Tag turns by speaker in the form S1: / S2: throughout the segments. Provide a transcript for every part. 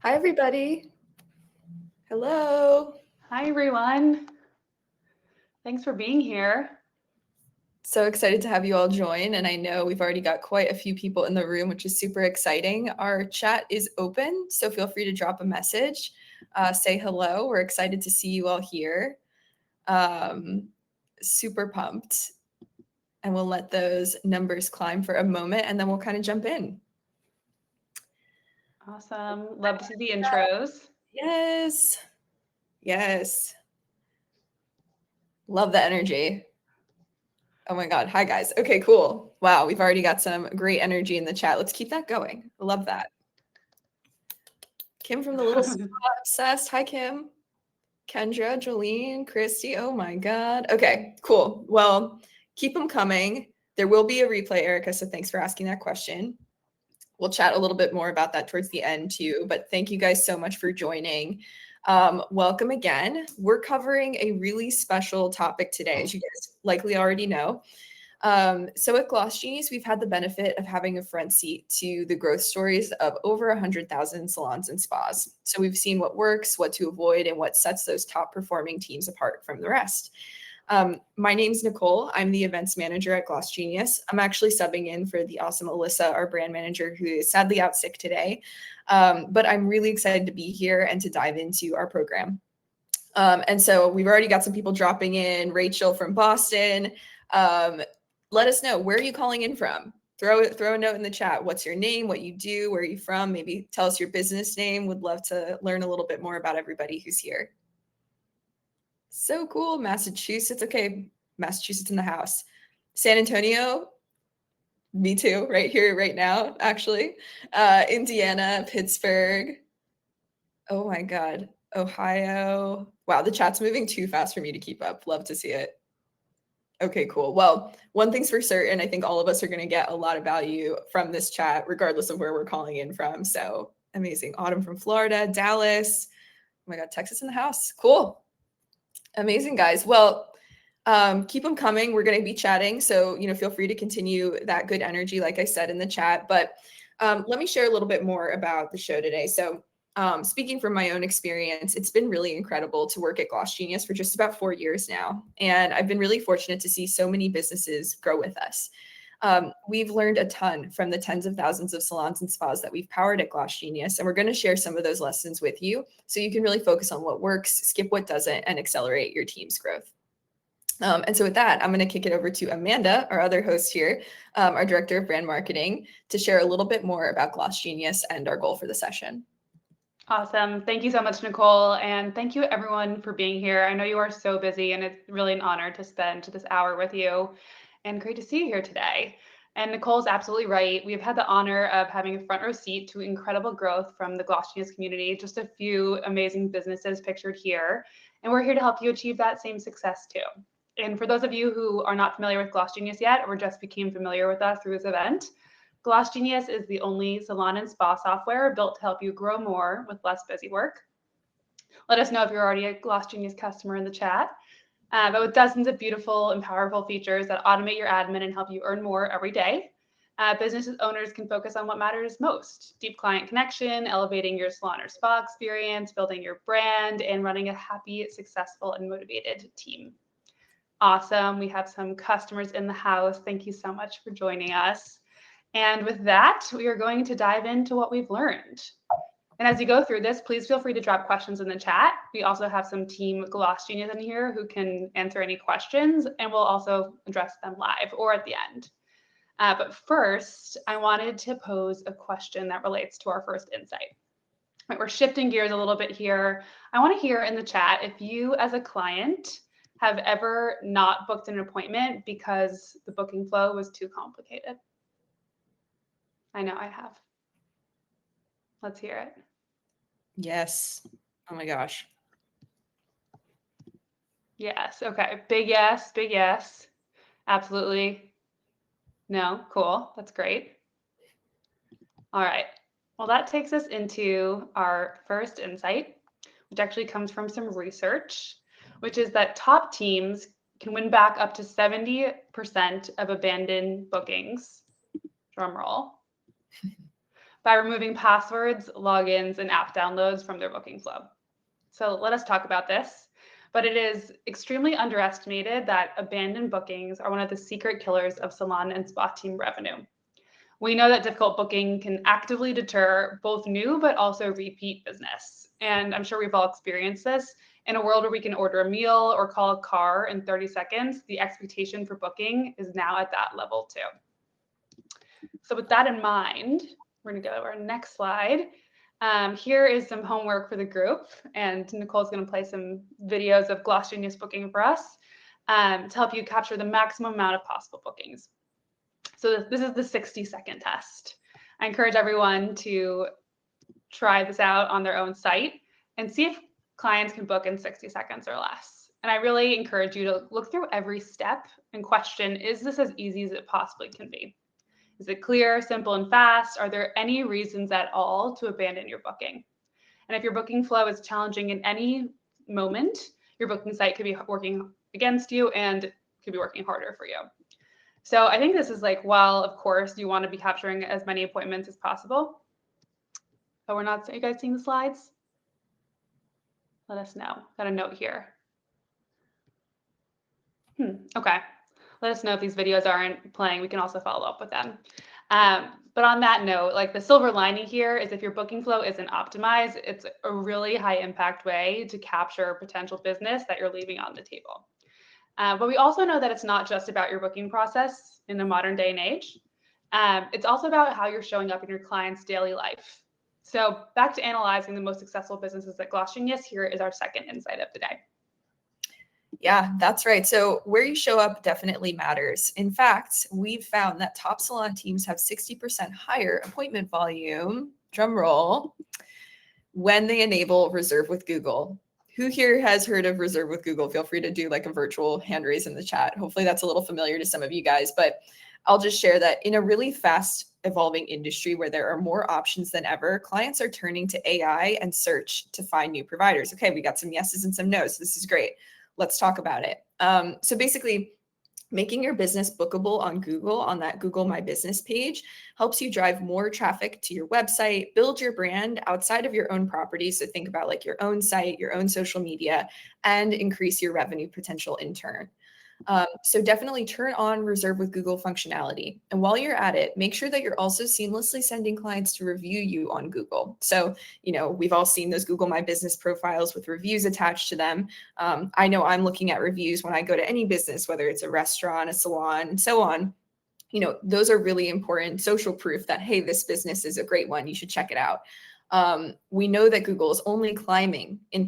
S1: Hi, everybody. Hello.
S2: Hi, everyone. Thanks for being here.
S1: So excited to have you all join. And I know we've already got quite a few people in the room, which is super exciting. Our chat is open, so feel free to drop a message, say hello. We're excited to see you all here. Super pumped. And we'll let those numbers climb for a moment and then we'll kind of jump in.
S2: Awesome. Love to see the intros.
S1: Yes. Yes. Love the energy. Oh my God. Hi, guys. Okay, cool. Wow. We've already got some great energy in the chat. Let's keep that going. I love that. Kim from the Little Spot Obsessed. Hi, Kim. Kendra, Jolene, Christy. Oh my God. Okay, cool. Well, keep them coming. There will be a replay, Erica. So thanks for asking that question. We'll chat a little bit more about that towards the end too. But thank you guys so much for joining. Welcome again. We're covering a really special topic today, as you guys likely already know. So at GlossGenius, we've had the benefit of having a front seat to the growth stories of over 100,000 salons and spas. So we've seen what works, what to avoid, and what sets those top performing teams apart from the rest. My name's Nicole. I'm the events manager at GlossGenius. I'm actually subbing in for the awesome Alyssa, our brand manager, who is sadly out sick today. But I'm really excited to be here and to dive into our program. And so we've already got some people dropping in. Rachel from Boston. Let us know, where are you calling in from? Throw a note in the chat. What's your name? What you do? Where are you from? Maybe tell us your business name. Would love to learn a little bit more about everybody who's here. So cool. Massachusetts. Okay. Massachusetts in the house. San Antonio. Me too. Right here, right now, actually. Indiana, Pittsburgh. Oh my God. Ohio. Wow, the chat's moving too fast for me to keep up. Love to see it. Okay, cool. Well, one thing's for certain, I think all of us are going to get a lot of value from this chat, regardless of where we're calling in from. So amazing. Autumn from Florida, Dallas. Oh my God, Texas in the house. Cool. Amazing, guys. Well, keep them coming. We're going to be chatting. So, feel free to continue that good energy, like I said in the chat. But let me share a little bit more about the show today. So, speaking from my own experience, it's been really incredible to work at GlossGenius for just about 4 years now. And I've been really fortunate to see so many businesses grow with us. We've learned a ton from the tens of thousands of salons and spas that we've powered at GlossGenius, and we're going to share some of those lessons with you so you can really focus on what works, skip what doesn't, and accelerate your team's growth. And so with that, I'm going to kick it over to Amanda, our other host here, our Director of Brand Marketing, to share a little bit more about GlossGenius and our goal for the session.
S2: Awesome. Thank you so much, Nicole. And thank you, everyone, for being here. I know you are so busy, and it's really an honor to spend this hour with you. And great to see you here today. And Nicole's absolutely right. We've had the honor of having a front row seat to incredible growth from the GlossGenius community, just a few amazing businesses pictured here. And we're here to help you achieve that same success too. And for those of you who are not familiar with GlossGenius yet, or just became familiar with us through this event, GlossGenius is the only salon and spa software built to help you grow more with less busy work. Let us know if you're already a GlossGenius customer in the chat. But with dozens of beautiful and powerful features that automate your admin and help you earn more every day, business owners can focus on what matters most: deep client connection, elevating your salon or spa experience, building your brand, and running a happy, successful, and motivated team. Awesome. We have some customers in the house. Thank you so much for joining us. And with that, we are going to dive into what we've learned. And as you go through this, please feel free to drop questions in the chat. We also have some team GlossGenius in here who can answer any questions, and we'll also address them live or at the end. But first, I wanted to pose a question that relates to our first insight. Right, we're shifting gears a little bit here. I want to hear in the chat if you, as a client, have ever not booked an appointment because the booking flow was too complicated. I know I have. Let's hear it.
S1: Yes. Oh my gosh.
S2: Yes. Okay. Big yes. Big yes. Absolutely. No. Cool. That's great. All right. Well, that takes us into our first insight, which actually comes from some research, which is that top teams can win back up to 70% of abandoned bookings. Drum roll. by removing passwords, logins, and app downloads from their booking flow. So let us talk about this. But it is extremely underestimated that abandoned bookings are one of the secret killers of salon and spa team revenue. We know that difficult booking can actively deter both new but also repeat business. And I'm sure we've all experienced this. In a world where we can order a meal or call a car in 30 seconds, the expectation for booking is now at that level too. So with that in mind, we're going to go to our next slide. Here is some homework for the group, and Nicole's going to play some videos of GlossGenius booking for us to help you capture the maximum amount of possible bookings. So this is the 60-second test. I encourage everyone to try this out on their own site and see if clients can book in 60 seconds or less. And I really encourage you to look through every step and question, is this as easy as it possibly can be? Is it clear, simple, and fast? Are there any reasons at all to abandon your booking? And if your booking flow is challenging in any moment, your booking site could be working against you and could be working harder for you. So I think this is like, while of course you want to be capturing as many appointments as possible, but we're not, are you guys seeing the slides? Let us know. Got a note here. Okay. Let us know if these videos aren't playing. We can also follow up with them. But on that note, like the silver lining here is if your booking flow isn't optimized, it's a really high impact way to capture potential business that you're leaving on the table. But we also know that it's not just about your booking process in the modern day and age. It's also about how you're showing up in your client's daily life. So back to analyzing the most successful businesses at GlossGenius, here is our second insight of the day.
S1: Yeah, that's right. So where you show up definitely matters. In fact, we've found that top salon teams have 60% higher appointment volume, drum roll, when they enable Reserve with Google. Who here has heard of Reserve with Google? Feel free to do like a virtual hand raise in the chat. Hopefully that's a little familiar to some of you guys, but I'll just share that in a really fast evolving industry where there are more options than ever, clients are turning to AI and search to find new providers. Okay, we got some yeses and some nos. This is great. Let's talk about it. So basically, making your business bookable on Google, on that Google My Business page, helps you drive more traffic to your website, build your brand outside of your own property. So think about like your own site, your own social media, and increase your revenue potential in turn. So definitely turn on Reserve with Google functionality. And while you're at it, make sure that you're also seamlessly sending clients to review you on Google. So, we've all seen those Google My Business profiles with reviews attached to them. I know I'm looking at reviews when I go to any business, whether it's a restaurant, a salon, and so on. Those are really important social proof that, hey, this business is a great one. You should check it out. We know that Google is only climbing in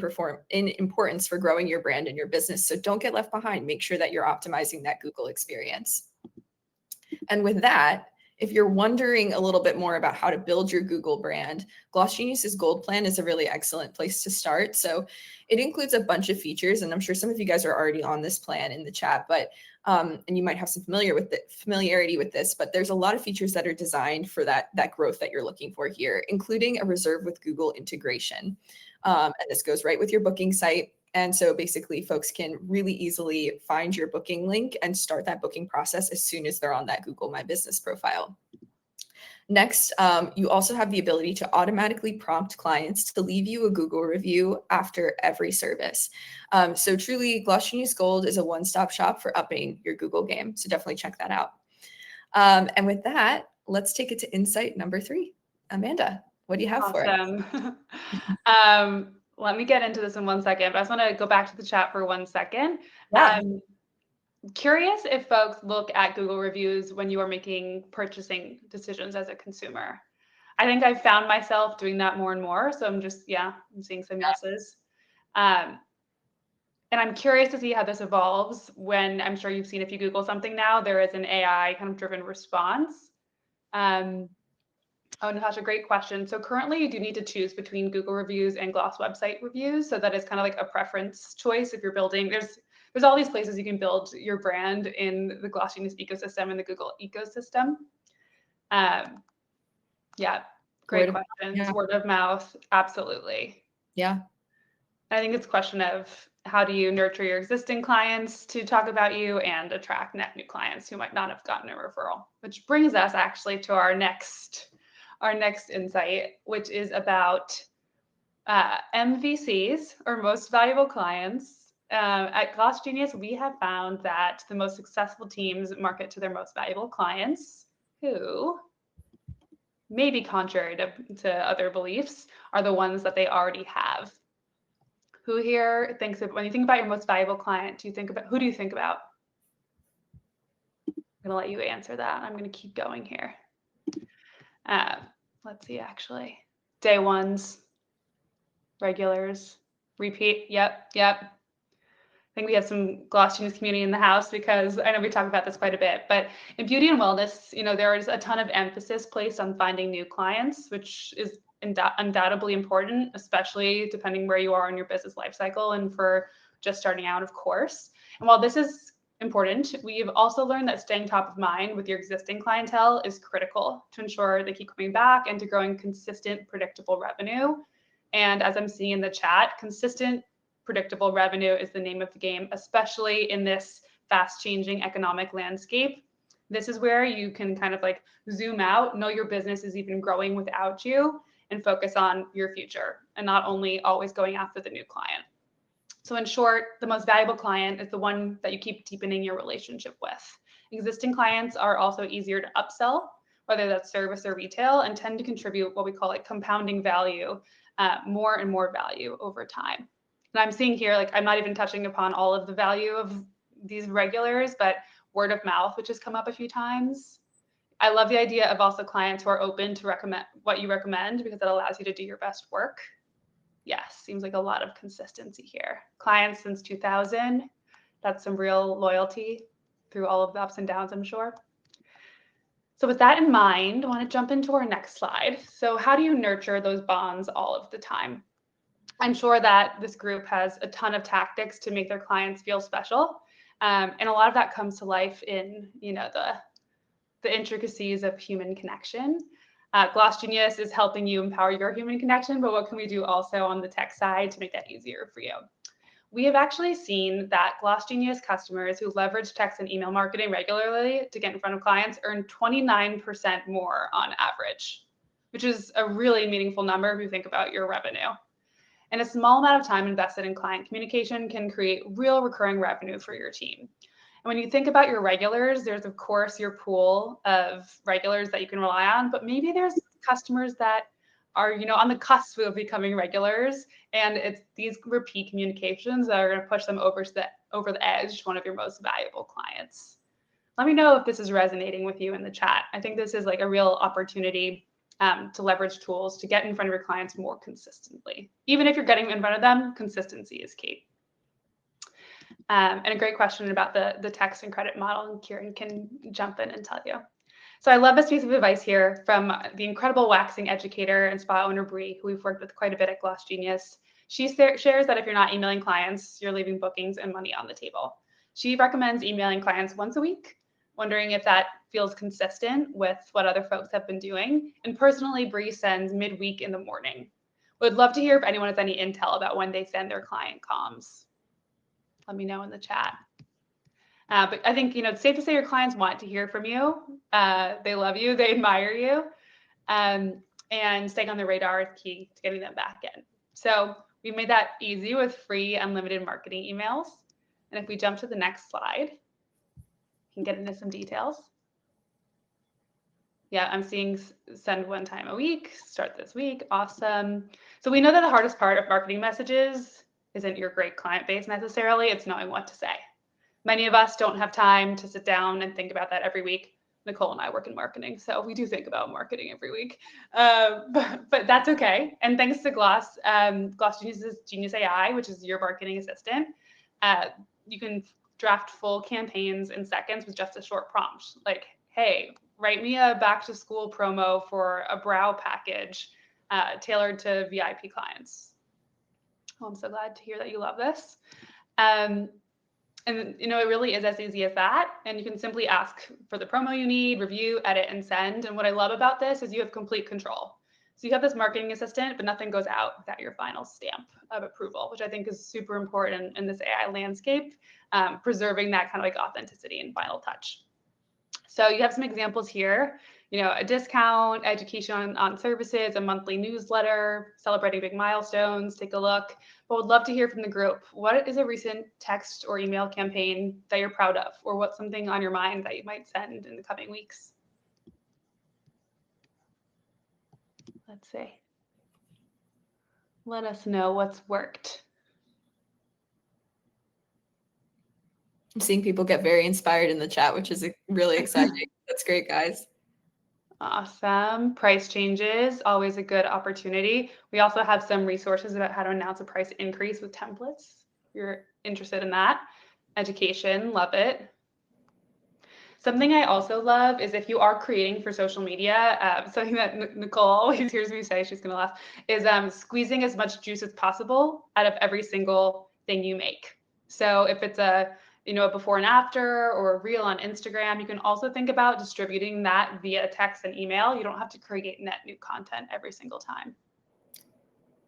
S1: importance for growing your brand and your business. So don't get left behind. Make sure that you're optimizing that Google experience. And with that, if you're wondering a little bit more about how to build your Google brand, GlossGenius's Gold Plan is a really excellent place to start. So it includes a bunch of features, and I'm sure some of you guys are already on this plan in the chat, but and you might have some familiarity with this, but there's a lot of features that are designed for that growth that you're looking for here, including a Reserve with Google integration. And this goes right with your booking site. And so basically folks can really easily find your booking link and start that booking process as soon as they're on that Google My Business profile. Next, you also have the ability to automatically prompt clients to leave you a Google review after every service. So truly, GlossGenius Gold is a one-stop shop for upping your Google game. So definitely check that out. And with that, let's take it to insight number 3. Amanda, what do you have for us?
S2: Let me get into this in 1 second, but I just want to go back to the chat for 1 second.
S1: Yeah.
S2: Curious if folks look at Google reviews when you are making purchasing decisions as a consumer. I think I've found myself doing that more and more. So I'm just, I'm seeing some yeses. And I'm curious to see how this evolves when I'm sure you've seen if you Google something now, there is an AI kind of driven response. Oh, Natasha, great question. So currently you do need to choose between Google reviews and Gloss website reviews. So that is kind of like a preference choice if you're building, there's all these places you can build your brand in the GlossGenius ecosystem and the Google ecosystem. Great questions. Yeah. Word of mouth, absolutely.
S1: Yeah.
S2: I think it's a question of how do you nurture your existing clients to talk about you and attract net new clients who might not have gotten a referral, which brings us actually to our next our next insight, which is about MVCs, or most valuable clients. At GlossGenius, we have found that the most successful teams market to their most valuable clients, who, maybe contrary to other beliefs, are the ones that they already have. Who here thinks of, when you think about your most valuable client, who do you think about? I'm gonna let you answer that. I'm gonna keep going here. Let's see, actually. Day ones, regulars, repeat. Yep. I think we have some GlossGenius community in the house, because I know we talk about this quite a bit, but in beauty and wellness, there is a ton of emphasis placed on finding new clients, which is undoubtedly important, especially depending where you are in your business life cycle and for just starting out, of course. And while this is important, we've also learned that staying top of mind with your existing clientele is critical to ensure they keep coming back and to growing consistent, predictable revenue. And as I'm seeing in the chat, consistent, predictable revenue is the name of the game, especially in this fast-changing economic landscape. This is where you can kind of like zoom out, know your business is even growing without you, and focus on your future, and not only always going after the new client. So in short, the most valuable client is the one that you keep deepening your relationship with. Existing clients are also easier to upsell, whether that's service or retail, and tend to contribute what we call like compounding value, more and more value over time. And I'm seeing here, like, I'm not even touching upon all of the value of these regulars, but word of mouth, which has come up a few times. I love the idea of also clients who are open to recommend what you recommend, because it allows you to do your best work. Yes, seems like a lot of consistency here. Clients since 2000, that's some real loyalty through all of the ups and downs, I'm sure. So with that in mind, I want to jump into our next slide. So how do you nurture those bonds all of the time? I'm sure that this group has a ton of tactics to make their clients feel special. And a lot of that comes to life in, the intricacies of human connection. GlossGenius is helping you empower your human connection, but what can we do also on the tech side to make that easier for you? We have actually seen that GlossGenius customers who leverage text and email marketing regularly to get in front of clients earn 29% more on average, which is a really meaningful number if you think about your revenue. And a small amount of time invested in client communication can create real recurring revenue for your team. And when you think about your regulars, there's of course your pool of regulars that you can rely on, but maybe there's customers that are, on the cusp of becoming regulars, and it's these repeat communications that are going to push them over the edge to one of your most valuable clients. Let me know if this is resonating with you in the chat. I think this is like a real opportunity to leverage tools to get in front of your clients more consistently. Even if you're getting in front of them, consistency is key. And a great question about the text and credit model, and Kieran can jump in and tell you. So I love this piece of advice here from the incredible waxing educator and spa owner, Bree, who we've worked with quite a bit at GlossGenius. She shares that if you're not emailing clients, you're leaving bookings and money on the table. She recommends emailing clients once a week, wondering if that feels consistent with what other folks have been doing. And personally, Bree sends midweek in the morning. Would love to hear if anyone has any intel about when they send their client comms. Let me know in the chat. But I think, it's safe to say your clients want to hear from you. They love you, they admire you, and staying on the radar is key to getting them back in. So we made that easy with free unlimited marketing emails. And if we jump to the next slide, you can get into some details. Yeah, I'm seeing send one time a week, start this week. Awesome. So we know that the hardest part of marketing messages isn't your great client base necessarily, it's knowing what to say. Many of us don't have time to sit down and think about that every week. Nicole and I work in marketing, so we do think about marketing every week, but that's okay. And thanks to GlossGenius's Genius AI, which is your marketing assistant, you can draft full campaigns in seconds with just a short prompt, like, hey, write me a back to school promo for a brow package tailored to VIP clients. Oh, I'm so glad to hear that you love this. And it really is as easy as that. And you can simply ask for the promo you need, review, edit, and send. And what I love about this is you have complete control. So you have this marketing assistant, but nothing goes out without your final stamp of approval, which I think is super important in this AI landscape, preserving that kind of like authenticity and final touch. So you have some examples here. a discount, education on services, a monthly newsletter, celebrating big milestones. Take a look. But would love to hear from the group. What is a recent text or email campaign that you're proud of, or what's something on your mind that you might send in the coming weeks? Let's see. Let us know what's worked.
S1: I'm seeing people get very inspired in the chat, which is really exciting. That's great, guys.
S2: Awesome. Price changes, always a good opportunity. We also have some resources about how to announce a price increase with templates. If you're interested in that. Education, love it. Something I also love is if you are creating for social media, something that Nicole always hears me say, she's gonna laugh, is squeezing as much juice as possible out of every single thing you make. So if it's a before and after or a reel on Instagram, you can also think about distributing that via text and email. You don't have to create net new content every single time.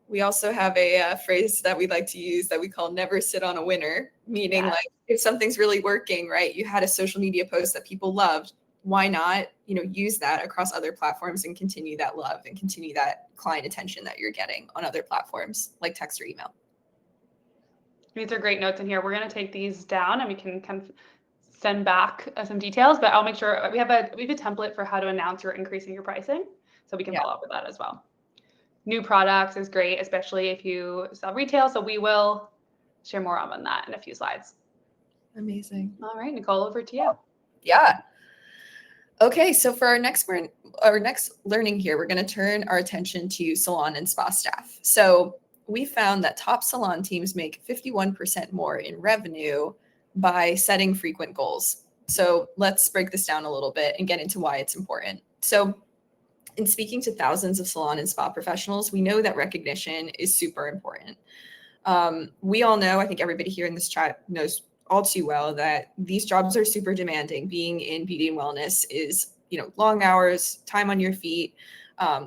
S1: We also have a phrase that we like to use that we call never sit on a winner, meaning
S2: Yes.
S1: like if something's really working, right? You had a social media post that people loved. Why not, use that across other platforms and continue that love and continue that client attention that you're getting on other platforms like text or email.
S2: These are great notes in here. We're going to take these down and we can kind of send back some details, but I'll make sure we have a template for how to announce you're increasing your pricing. So we can follow up with that as well. New products is great, especially if you sell retail. So we will share more on that in a few slides.
S1: Amazing.
S2: All right, Nicole, over to you.
S1: Yeah. Okay, so for our next learning here, we're going to turn our attention to salon and spa staff. So we found that top salon teams make 51% more in revenue by setting frequent goals. So let's break this down a little bit and get into why it's important. So in speaking to thousands of salon and spa professionals, we know that recognition is super important. We all know, I think everybody here in this chat knows all too well, that these jobs are super demanding. Being in beauty and wellness is, long hours, time on your feet,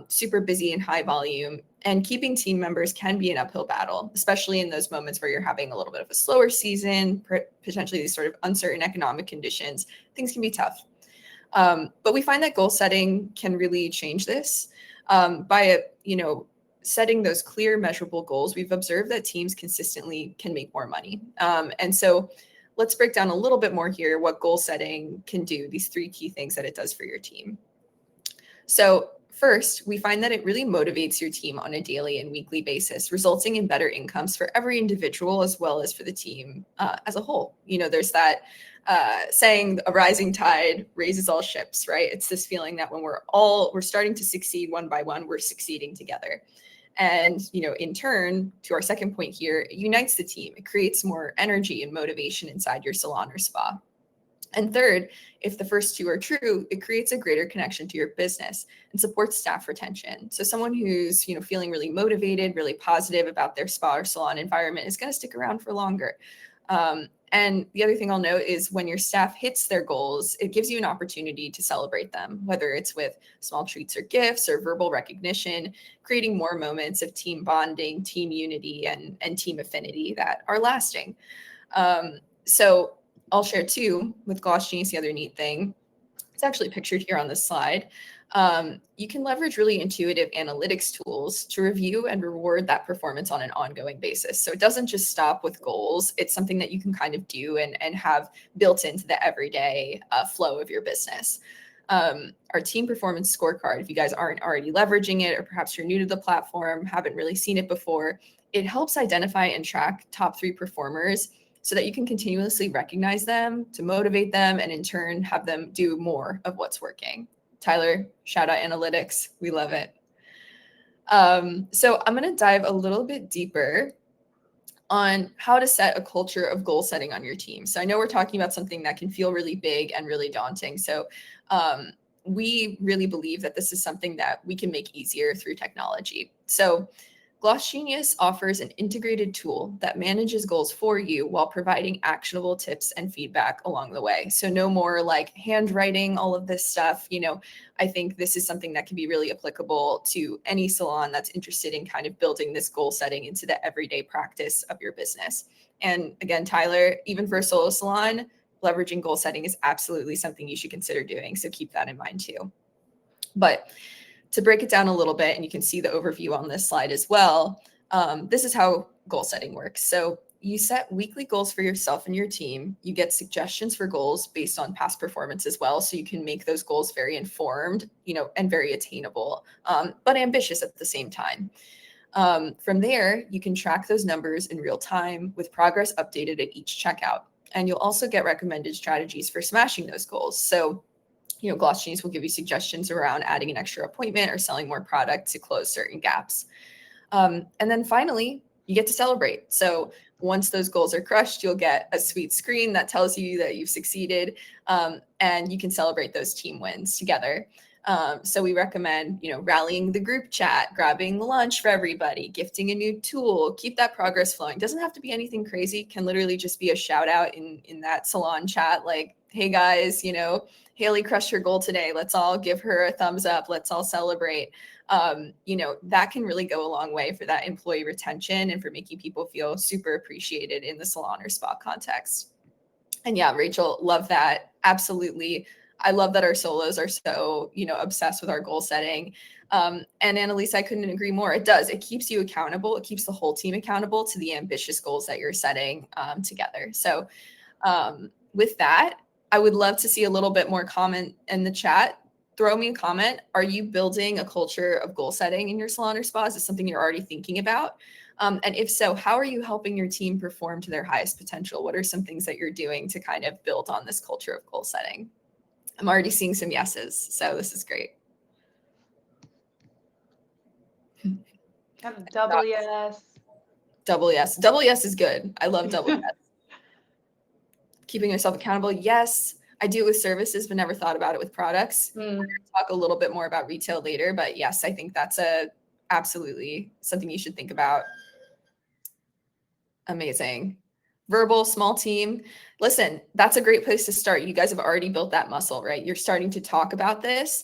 S1: super busy and high volume. And keeping team members can be an uphill battle, especially in those moments where you're having a little bit of a slower season, potentially these sort of uncertain economic conditions. Things can be tough. But we find that goal setting can really change this by setting those clear, measurable goals. We've observed that teams consistently can make more money. And so let's break down a little bit more here what goal setting can do, these 3 key things that it does for your team. So first, we find that it really motivates your team on a daily and weekly basis, resulting in better incomes for every individual as well as for the team as a whole. There's that saying, a rising tide raises all ships, right? It's this feeling that when we're starting to succeed one by one, we're succeeding together. And, in turn, to our second point here, it unites the team. It creates more energy and motivation inside your salon or spa. And third, if the first 2 are true, it creates a greater connection to your business and supports staff retention. So someone who's, feeling really motivated, really positive about their spa or salon environment is going to stick around for longer. And the other thing I'll note is when your staff hits their goals, it gives you an opportunity to celebrate them, whether it's with small treats or gifts or verbal recognition, creating more moments of team bonding, team unity, and team affinity that are lasting. So I'll share too with GlossGenius, the other neat thing, it's actually pictured here on this slide. You can leverage really intuitive analytics tools to review and reward that performance on an ongoing basis. So it doesn't just stop with goals. It's something that you can kind of do and have built into the everyday flow of your business. Our team performance scorecard, if you guys aren't already leveraging it, or perhaps you're new to the platform, haven't really seen it before, it helps identify and track top 3 performers so that you can continuously recognize them, to motivate them, and in turn have them do more of what's working. Tyler, shout out analytics. We love it. So I'm going to dive a little bit deeper on how to set a culture of goal setting on your team. So I know we're talking about something that can feel really big and really daunting. So we really believe that this is something that we can make easier through technology. So GlossGenius offers an integrated tool that manages goals for you while providing actionable tips and feedback along the way. So no more like handwriting all of this stuff. I think this is something that can be really applicable to any salon that's interested in kind of building this goal setting into the everyday practice of your business. And again, Tyler, even for a solo salon, leveraging goal setting is absolutely something you should consider doing. So keep that in mind too. But to break it down a little bit, and you can see the overview on this slide as well, this is how goal setting works. So you set weekly goals for yourself and your team. You get suggestions for goals based on past performance as well. So you can make those goals very informed, and very attainable, but ambitious at the same time. From there, you can track those numbers in real time with progress updated at each checkout. And you'll also get recommended strategies for smashing those goals. So, GlossGenius will give you suggestions around adding an extra appointment or selling more product to close certain gaps. And then finally, you get to celebrate. So once those goals are crushed, you'll get a sweet screen that tells you that you've succeeded, and you can celebrate those team wins together. So we recommend, rallying the group chat, grabbing lunch for everybody, gifting a new tool, keep that progress flowing. Doesn't have to be anything crazy. Can literally just be a shout out in that salon chat, like, hey guys, Haley crushed her goal today. Let's all give her a thumbs up. Let's all celebrate. That can really go a long way for that employee retention and for making people feel super appreciated in the salon or spa context. And yeah, Rachel, love that. Absolutely. I love that our solos are so, obsessed with our goal setting. And Annalise, I couldn't agree more. It does. It keeps you accountable. It keeps the whole team accountable to the ambitious goals that you're setting together. So with that, I would love to see a little bit more comment in the chat. Throw me a comment. Are you building a culture of goal setting in your salon or spa? Is this something you're already thinking about? And if so, how are you helping your team perform to their highest potential? What are some things that you're doing to kind of build on this culture of goal setting? I'm already seeing some yeses, so this is great.
S2: Double yes.
S1: Double yes. Double yes is good. I love double yes. Keeping yourself accountable. Yes. I do it with services, but never thought about it with products. We're going to talk a little bit more about retail later, but yes, I think that's absolutely something you should think about. Amazing. Verbal, small team. Listen, that's a great place to start. You guys have already built that muscle, right? You're starting to talk about this.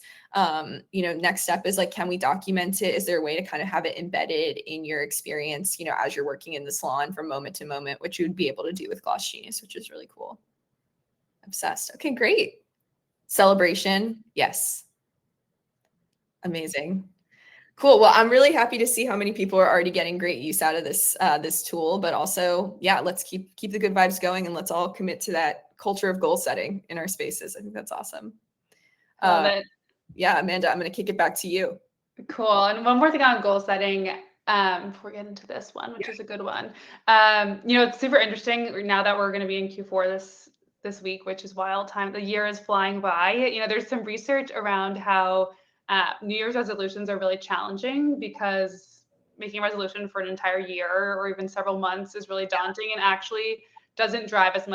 S1: Next step is like, can we document it? Is there a way to kind of have it embedded in your experience, as you're working in the salon from moment to moment, which you would be able to do with GlossGenius, which is really cool. Obsessed. Okay, great. Celebration. Yes. Amazing. Cool. Well, I'm really happy to see how many people are already getting great use out of this tool, but also, yeah, let's keep the good vibes going and let's all commit to that culture of goal setting in our spaces. I think that's awesome.
S2: Love it.
S1: Yeah, Amanda, I'm going to kick it back to you.
S2: Cool. And one more thing on goal setting, before we get into this one, which is a good one. It's super interesting now that we're going to be in Q4 this week, which is wild time. The year is flying by. There's some research around how New Year's resolutions are really challenging because making a resolution for an entire year or even several months is really daunting and actually doesn't drive as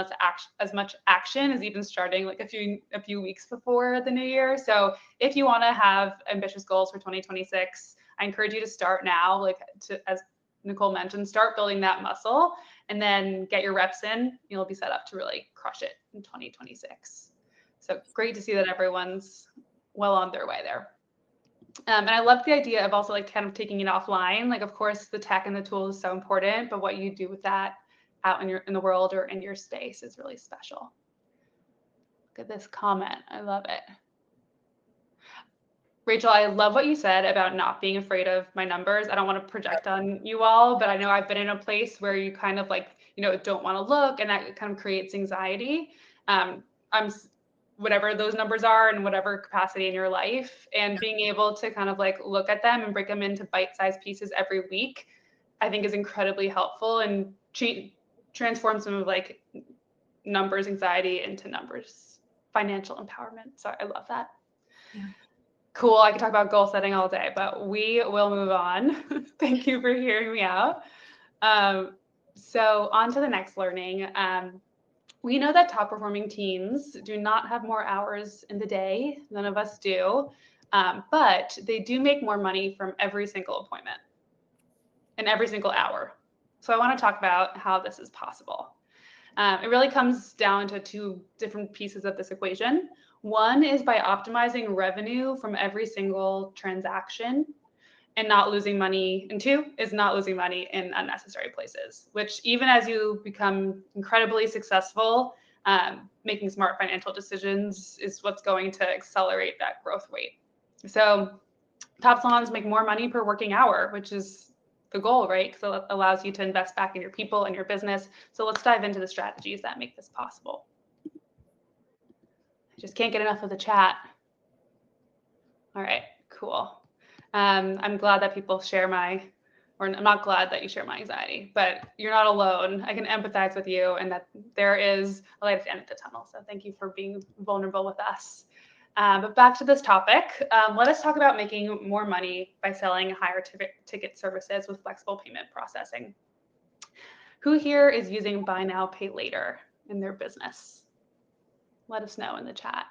S2: much action as even starting like a few weeks before the new year. So if you want to have ambitious goals for 2026, I encourage you to start now, as Nicole mentioned, start building that muscle and then get your reps in. You'll be set up to really crush it in 2026. So great to see that everyone's well on their way there. And I love the idea of also kind of taking it offline. Of course, the tech and the tools is so important, but what you do with that out in the world or in your space is really special. Look at this comment. I love it. Rachel, I love what you said about not being afraid of my numbers. I don't want to project on you all, but I know I've been in a place where you kind of don't want to look, and that kind of creates anxiety. I'm whatever those numbers are in whatever capacity in your life, and being able to kind of look at them and break them into bite-sized pieces every week, I think is incredibly helpful and transform some of numbers anxiety into numbers financial empowerment. So I love that.
S1: Yeah.
S2: Cool. I could talk about goal setting all day, but we will move on. Thank you for hearing me out. So on to the next learning. We know that top performing teams do not have more hours in the day. None of us do, but they do make more money from every single appointment and every single hour. So I want to talk about how this is possible. It really comes down to two different pieces of this equation. One is by optimizing revenue from every single transaction and not losing money. And two is not losing money in unnecessary places, which even as you become incredibly successful, making smart financial decisions is what's going to accelerate that growth rate. So top salons make more money per working hour, which is the goal, right? Because it allows you to invest back in your people and your business. So let's dive into the strategies that make this possible. I just can't get enough of the chat. All right, cool. I'm glad that people share or I'm not glad that you share my anxiety, but you're not alone. I can empathize with you, and that there is a light at the end of the tunnel. So thank you for being vulnerable with us. But back to this topic, let us talk about making more money by selling higher ticket services with flexible payment processing. Who here is using buy now, pay later in their business? Let us know in the chat.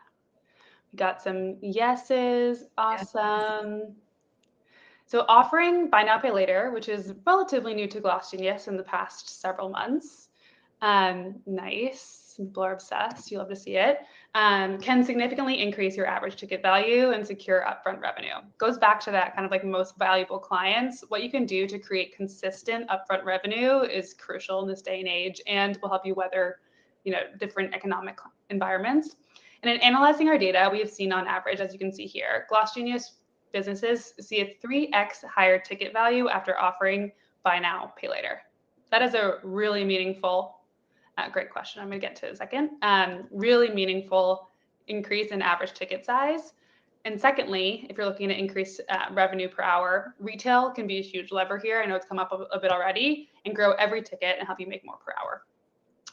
S2: We got some yeses. Awesome. So offering buy now, pay later, which is relatively new to GlossGenius in the past several months. Nice. People are obsessed. You love to see it. Can significantly increase your average ticket value and secure upfront revenue. Goes back to that kind of like most valuable clients. What you can do to create consistent upfront revenue is crucial in this day and age, and will help you weather, different economic environments. And in analyzing our data, we have seen on average, as you can see here, GlossGenius businesses see a 3x higher ticket value after offering buy now, pay later. That is a really meaningful, great question. I'm going to get to it in a second. Really meaningful increase in average ticket size. And secondly, if you're looking to increase revenue per hour, retail can be a huge lever here. I know it's come up a bit already, and grow every ticket and help you make more per hour.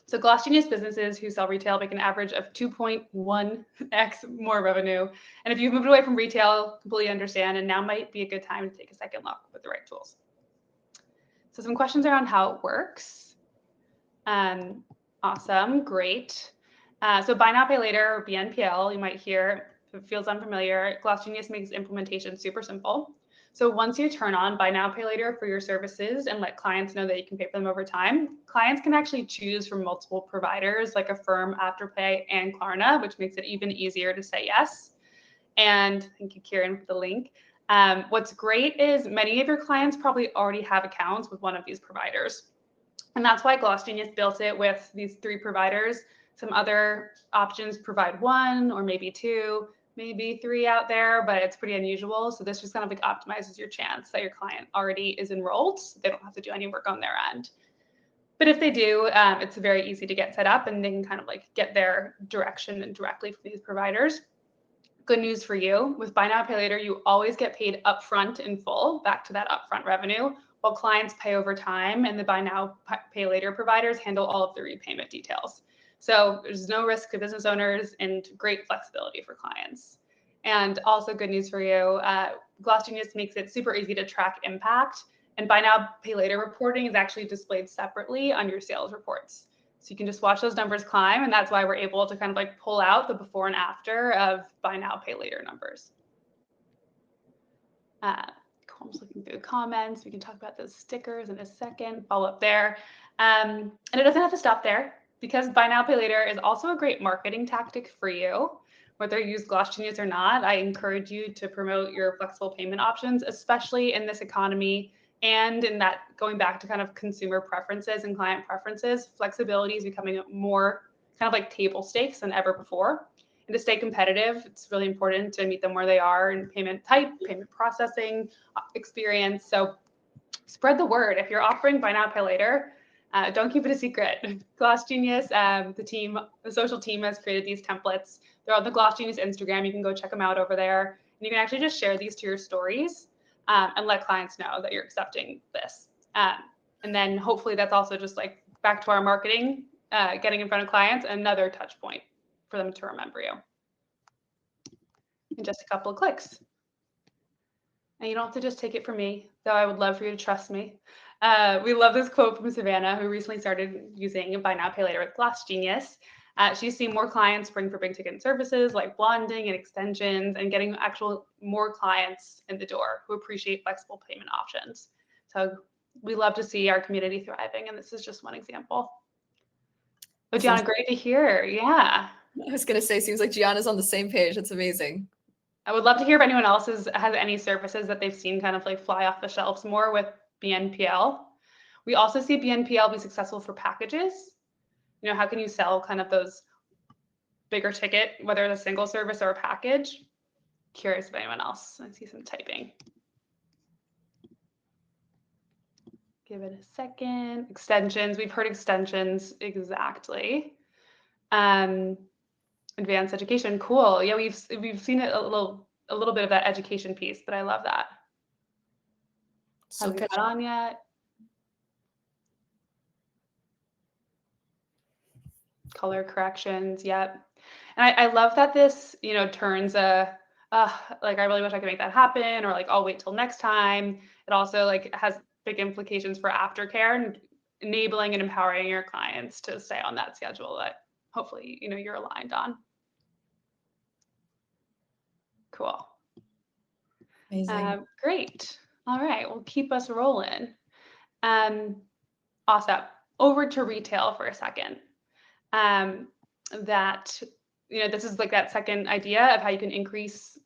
S2: So GlossGenius businesses who sell retail make an average of 2.1x more revenue. And if you've moved away from retail, completely understand, and now might be a good time to take a second look with the right tools. So some questions around how it works. Awesome, great. So buy now, pay later, or BNPL, you might hear, if it feels unfamiliar, GlossGenius makes implementation super simple. So once you turn on buy now, pay later for your services and let clients know that you can pay for them over time, clients can actually choose from multiple providers like Affirm, Afterpay, and Klarna, which makes it even easier to say yes. And thank you, Kieran, for the link. What's great is many of your clients probably already have accounts with one of these providers. And that's why GlossGenius built it with these 3 providers. Some other options provide 1 or maybe 2. Maybe 3 out there, but it's pretty unusual. So this just kind of like optimizes your chance that your client already is enrolled. So they don't have to do any work on their end. But if they do, it's very easy to get set up, and they can kind of like get their direction and directly from these providers. Good news for you, with buy now, pay later, you always get paid upfront in full, back to that upfront revenue, while clients pay over time, and the buy now, pay later providers handle all of the repayment details. So there's no risk to business owners and great flexibility for clients. And also good news for you, GlossGenius makes it super easy to track impact, and buy now, pay later reporting is actually displayed separately on your sales reports. So you can just watch those numbers climb, and that's why we're able to kind of like pull out the before and after of buy now, pay later numbers. I'm just looking through the comments. We can talk about those stickers in a second, follow up there. And it doesn't have to stop there, because buy now, pay later is also a great marketing tactic for you. Whether you use GlossGenius or not, I encourage you to promote your flexible payment options, especially in this economy. And in that, going back to kind of consumer preferences and client preferences, flexibility is becoming more kind of like table stakes than ever before. And to stay competitive, it's really important to meet them where they are in payment type, payment processing experience. So spread the word. If you're offering buy now, pay later, don't keep it a secret. GlossGenius, the social team has created these templates. They're on the GlossGenius Instagram. You can go check them out over there. And you can actually just share these to your stories and let clients know that you're accepting this. And then hopefully that's also just like back to our marketing, getting in front of clients, another touch point for them to remember you in just a couple of clicks. And you don't have to just take it from me, though I would love for you to trust me. We love this quote from Savannah, who recently started using buy now, pay later with GlossGenius. She's seen more clients spring for big ticket services like blonding and extensions, and getting more clients in the door who appreciate flexible payment options. So we love to see our community thriving, and this is just one example. But Gianna, great to hear. Yeah.
S1: I was going to say, seems like Gianna's on the same page. That's amazing.
S2: I would love to hear if anyone else has any services that they've seen kind of like fly off the shelves more with BNPL. We also see BNPL be successful for packages. You know, how can you sell kind of those bigger ticket, whether it's a single service or a package? Curious if anyone else. I see some typing. Give it a second. Extensions. We've heard extensions exactly. Advanced education. Cool. Yeah, we've seen it a little bit of that education piece, but I love that. Haven't got on yet. Color corrections. Yep. And I love that this, turns like I really wish I could make that happen, or like I'll wait till next time. It also like has big implications for aftercare and enabling and empowering your clients to stay on that schedule that hopefully, you're aligned on. Cool.
S1: Amazing.
S2: Great. All right, well, keep us rolling. Awesome. Over to retail for a second. That, this is like that second idea of how you can increase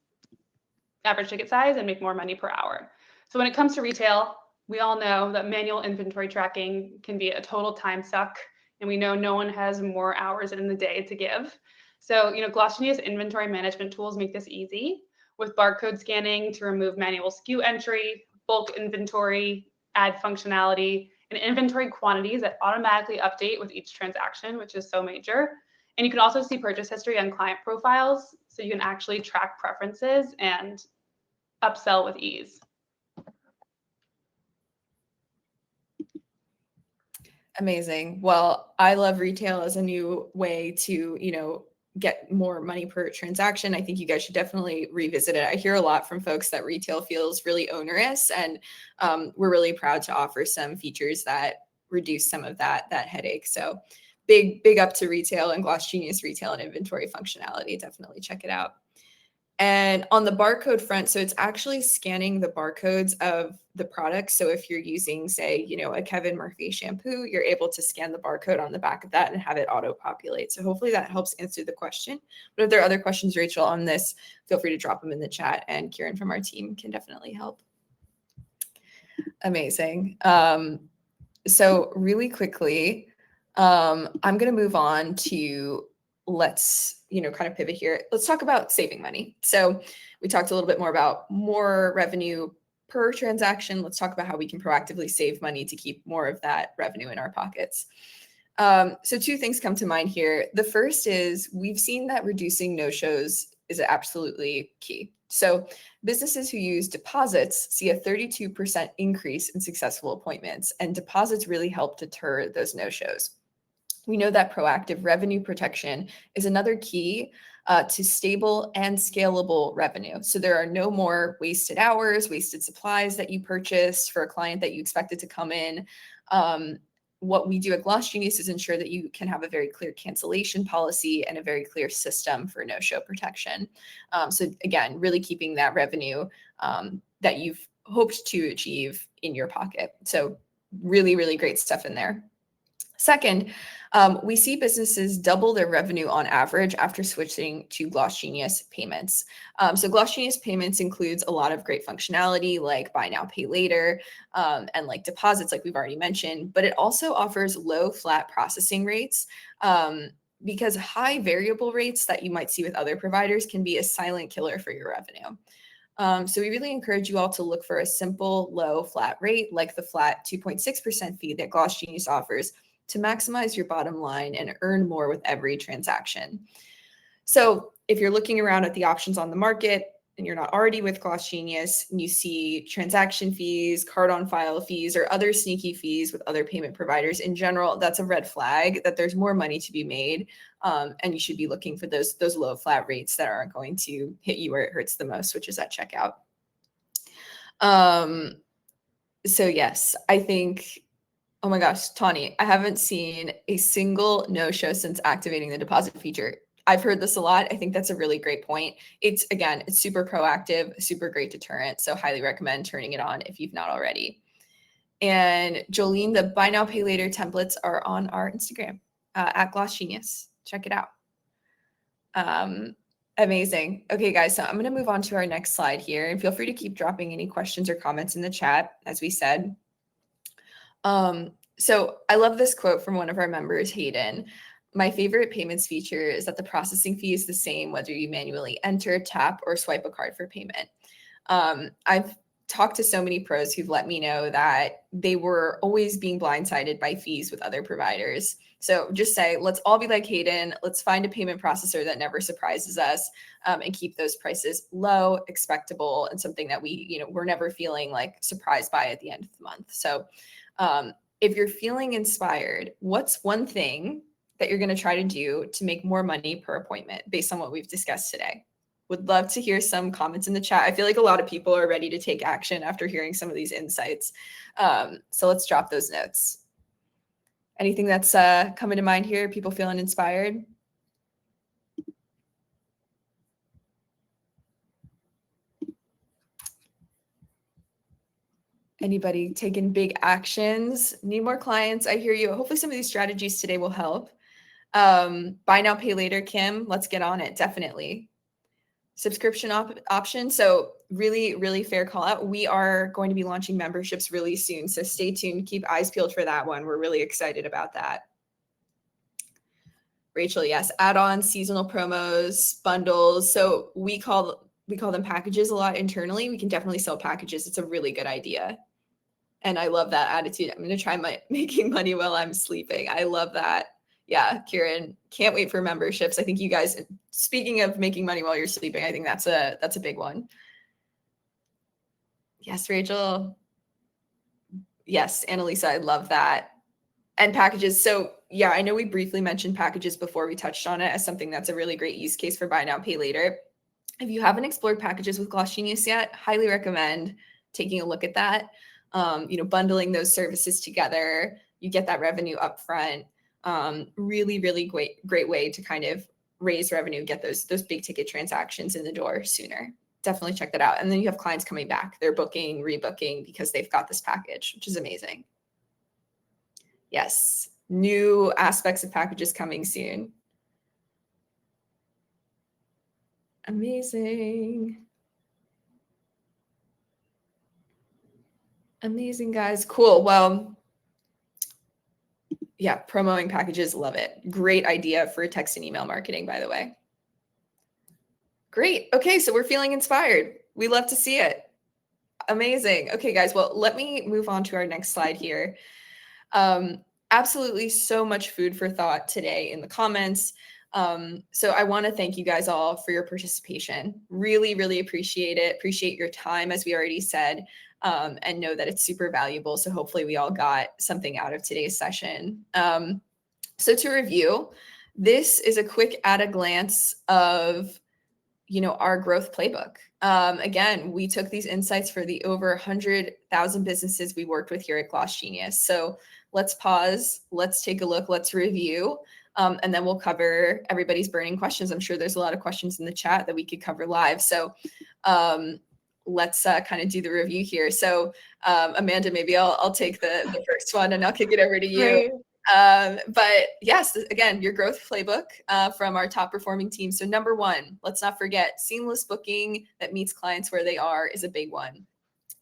S2: average ticket size and make more money per hour. So when it comes to retail, we all know that manual inventory tracking can be a total time suck, and we know no one has more hours in the day to give. So, GlossGenius inventory management tools make this easy with barcode scanning to remove manual SKU entry, bulk inventory, add functionality, and inventory quantities that automatically update with each transaction, which is so major. And you can also see purchase history on client profiles, so you can actually track preferences and upsell with ease.
S1: Amazing. Well, I love retail as a new way to, get more money per transaction. I think you guys should definitely revisit it. I hear a lot from folks that retail feels really onerous, and we're really proud to offer some features that reduce some of that headache. So big up to retail and GlossGenius retail and inventory functionality. Definitely check it out. And on the barcode front, so it's actually scanning the barcodes of the product. So if you're using, say, a Kevin Murphy shampoo, you're able to scan the barcode on the back of that and have it auto-populate. So hopefully that helps answer the question. But if there are other questions, Rachel, on this, feel free to drop them in the chat, and Kieran from our team can definitely help. Amazing. So really quickly, I'm going to move on to let's kind of pivot here. Let's talk about saving money. So we talked a little bit more about more revenue per transaction. Let's talk about how we can proactively save money to keep more of that revenue in our pockets. So two things come to mind here. The first is we've seen that reducing no-shows is absolutely key. So businesses who use deposits see a 32% increase in successful appointments, and deposits really help deter those no-shows. We know that proactive revenue protection is another key to stable and scalable revenue. So there are no more wasted hours, wasted supplies that you purchased for a client that you expected to come in. What we do at GlossGenius is ensure that you can have a very clear cancellation policy and a very clear system for no-show protection. So again, really keeping that revenue that you've hoped to achieve in your pocket. So really, really great stuff in there. Second, we see businesses double their revenue on average after switching to GlossGenius payments. So GlossGenius payments includes a lot of great functionality like buy now, pay later, and like deposits, like we've already mentioned, but it also offers low flat processing rates because high variable rates that you might see with other providers can be a silent killer for your revenue. So we really encourage you all to look for a simple, low, flat rate like the flat 2.6% fee that GlossGenius offers to maximize your bottom line and earn more with every transaction. So if you're looking around at the options on the market and you're not already with GlossGenius and you see transaction fees, card on file fees, or other sneaky fees with other payment providers in general, that's a red flag that there's more money to be made. And you should be looking for those low flat rates that aren't going to hit you where it hurts the most, which is at checkout. So yes, I think, oh my gosh, Tawny, I haven't seen a single no-show since activating the deposit feature. I've heard this a lot. I think that's a really great point. It's super proactive, super great deterrent. So highly recommend turning it on if you've not already. And Jolene, the buy now, pay later templates are on our Instagram at GlossGenius. Check it out. Amazing. Okay, guys, so I'm going to move on to our next slide here, and feel free to keep dropping any questions or comments in the chat, as we said. So I love this quote from one of our members, Hayden. my favorite payments feature is that the processing fee is the same whether you manually enter, tap, or swipe a card for payment. I've talked to so many pros who've let me know that they were always being blindsided by fees with other providers. So just say, let's all be like Hayden. Let's find a payment processor that never surprises us, and keep those prices low, expectable, and something that we're never feeling like surprised by at the end of the month. So if you're feeling inspired, what's one thing that you're going to try to do to make more money per appointment based on what we've discussed today? Would love to hear some comments in the chat. I feel like a lot of people are ready to take action after hearing some of these insights. So let's drop those notes. Anything that's coming to mind here? People feeling inspired? Anybody taking big actions? Need more clients? I hear you. Hopefully some of these strategies today will help. Buy now, pay later, Kim. Let's get on it. Definitely. Subscription option. So really, really fair call out. We are going to be launching memberships really soon. So stay tuned. Keep eyes peeled for that one. We're really excited about that. Rachel, yes. Add-ons, seasonal promos, bundles. So we call them packages a lot internally. We can definitely sell packages. It's a really good idea. And I love that attitude. I'm going to try making money while I'm sleeping. I love that. Yeah, Kieran, can't wait for memberships. I think you guys, speaking of making money while you're sleeping, I think that's a big one. Yes, Rachel. Yes, Annalisa, I love that. And packages. So yeah, I know we briefly mentioned packages before. We touched on it as something that's a really great use case for buy now, pay later. If you haven't explored packages with GlossGenius yet, highly recommend taking a look at that. Bundling those services together, you get that revenue upfront. Really, really great way to kind of raise revenue, get those big ticket transactions in the door sooner. Definitely check that out. And then you have clients coming back. They're booking, rebooking because they've got this package, which is amazing. Yes, new aspects of packages coming soon. Amazing. Amazing, guys. Cool. Well, yeah, promoting packages, love it. Great idea for text and email marketing, by the way. Great. Okay, so we're feeling inspired. We love to see it. Amazing. Okay, guys, well, let me move on to our next slide here. Absolutely so much food for thought today in the comments. So I want to thank you guys all for your participation. Really, really appreciate it. Appreciate your time, as we already said, and know that it's super valuable. So hopefully we all got something out of today's session. So to review, this is a quick at a glance of our growth playbook. Again, we took these insights for the over 100,000 businesses we worked with here at GlossGenius. So let's pause, let's take a look, let's review, and then we'll cover everybody's burning questions. I'm sure there's a lot of questions in the chat that we could cover live. So let's kind of do the review here. So Amanda, maybe I'll take the first one and I'll kick it over to you.
S2: Great.
S1: But yes, again, your growth playbook from our top performing team. So number one, let's not forget, seamless booking that meets clients where they are is a big one.